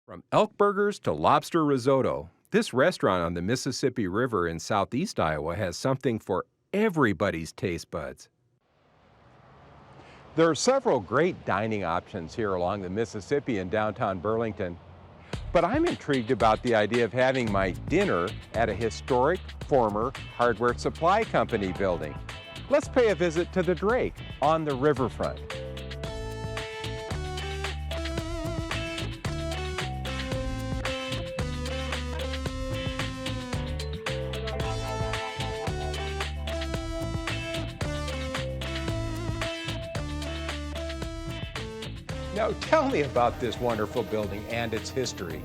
From elk burgers to lobster risotto, this restaurant on the Mississippi River in southeast Iowa has something for everybody's taste buds. There are several great dining options here along the Mississippi in downtown Burlington, but I'm intrigued about the idea of having my dinner at a historic former hardware supply company building. Let's pay a visit to the Drake on the riverfront. Now, tell me about this wonderful building and its history.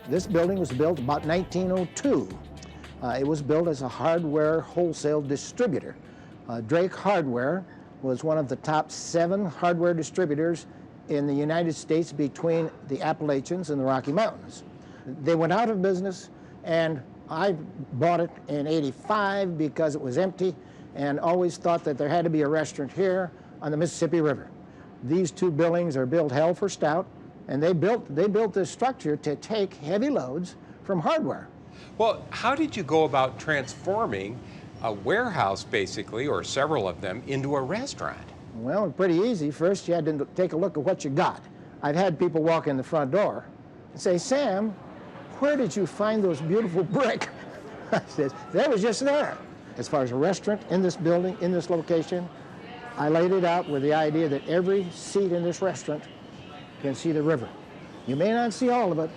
This building was built about 1902. It was built as a hardware wholesale distributor. Drake Hardware was one of the top 7 hardware distributors in the United States between the Appalachians and the Rocky Mountains. They went out of business, and I bought it in '85 because it was empty and always thought that there had to be a restaurant here on the Mississippi River. These two buildings are built hell for stout, and they built this structure to take heavy loads from hardware. Well, how did you go about transforming a warehouse, basically, or several of them, into a restaurant? Well, pretty easy. First, you had to take a look at what you got. I've had people walk in the front door and say, "Sam, where did you find those beautiful brick?" I said, "That was just there." As far as a restaurant in this building, in this location, I laid it out with the idea that every seat in this restaurant can see the river. You may not see all of it,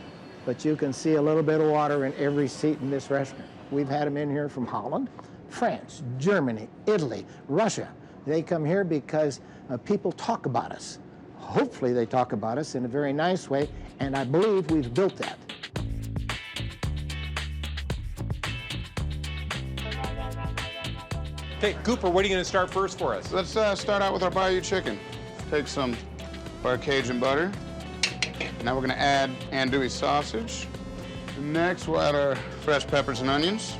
but you can see a little bit of water in every seat in this restaurant. We've had them in here from Holland, France, Germany, Italy, Russia. They come here because people talk about us. Hopefully they talk about us in a very nice way, and I believe we've built that. Okay, Cooper, what are you going to start first for us? Let's start out with our Bayou chicken. Take some of our Cajun butter. Now we're going to add andouille sausage. Next, we'll add our fresh peppers and onions.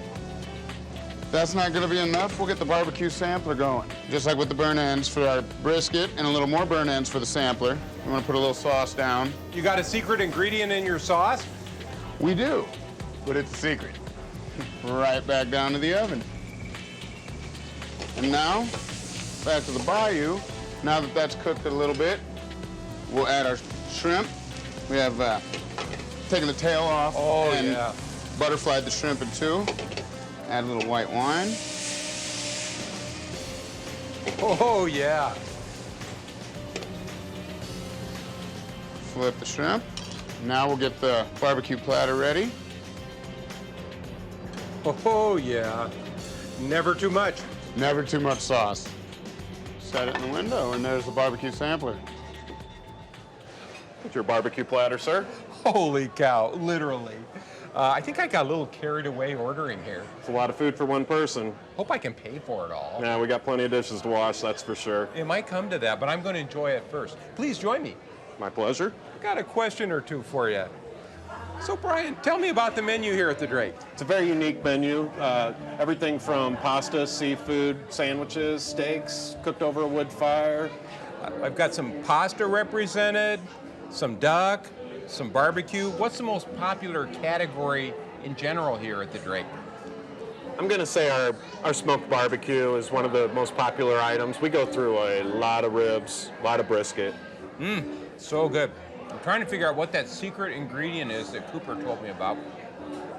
If that's not going to be enough, we'll get the barbecue sampler going. Just like with the burn ends for our brisket and a little more burn ends for the sampler. We want to put a little sauce down. You got a secret ingredient in your sauce? We do, but it's a secret. Right back down to the oven. And now, back to the Bayou. Now that that's cooked a little bit, we'll add our shrimp. We have taken the tail off and butterflied the shrimp in 2. Add a little white wine. Oh, yeah. Flip the shrimp. Now we'll get the barbecue platter ready. Oh, yeah. Never too much. Never too much sauce. Set it in the window, and there's the barbecue sampler. What's your barbecue platter, sir? Holy cow, literally. I think I got a little carried away ordering here. It's a lot of food for one person. Hope I can pay for it all. Yeah, we got plenty of dishes to wash, that's for sure. It might come to that, but I'm going to enjoy it first. Please join me. My pleasure. I got a question or two for you. So, Brian, tell me about the menu here at the Drake. It's a very unique menu. Everything from pasta, seafood, sandwiches, steaks, cooked over a wood fire. I've got some pasta represented, some duck, some barbecue. What's the most popular category in general here at the Drake? I'm going to say our smoked barbecue is one of the most popular items. We go through a lot of ribs, a lot of brisket. So good. I'm trying to figure out what that secret ingredient is that Cooper told me about.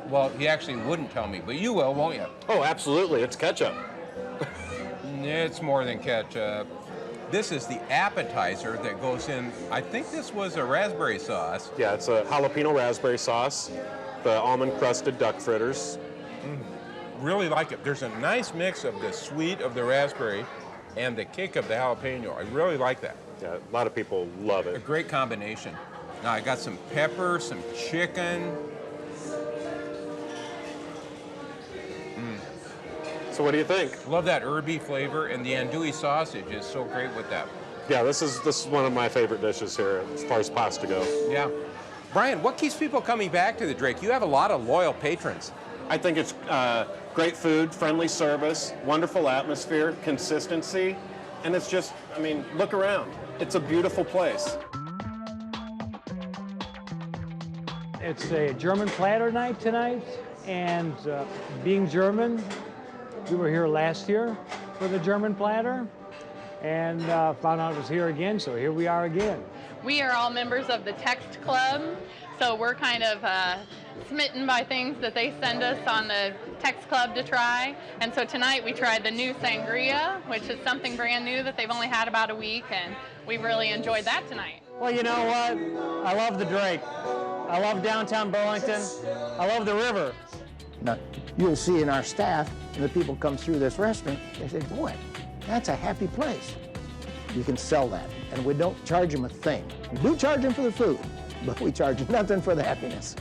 Well, he actually wouldn't tell me, but you will, won't you? Oh, absolutely. It's ketchup. It's more than ketchup. This is the appetizer that goes in. I think this was a raspberry sauce. Yeah, it's a jalapeno raspberry sauce, the almond-crusted duck fritters. Really like it. There's a nice mix of the sweet of the raspberry and the kick of the jalapeno. I really like that. Yeah, a lot of people love A it. great combination. Now I got some pepper, some chicken. So what do you think? Love that herby flavor, and the andouille sausage is so great with that. Yeah, this is one of my favorite dishes here as far as pasta go. Yeah. Brian, what keeps people coming back to the Drake? You have a lot of loyal patrons. I think it's great food, friendly service, wonderful atmosphere, consistency, and it's just, I mean, look around. It's a beautiful place. It's a German platter night tonight, and being German, we were here last year for the German platter, and found out it was here again, so here we are again. We are all members of the Text Club, so we're kind of smitten by things that they send us on the Text Club to try. And so tonight we tried the new sangria, which is something brand new that they've only had about a week, and we really enjoyed that tonight. Well, you know what? I love the Drake. I love downtown Burlington. I love the river. Now, you'll see in our staff, and the people come through this restaurant, they say, boy, that's a happy place. You can sell that, and we don't charge them a thing. We do charge them for the food, but we charge nothing for the happiness.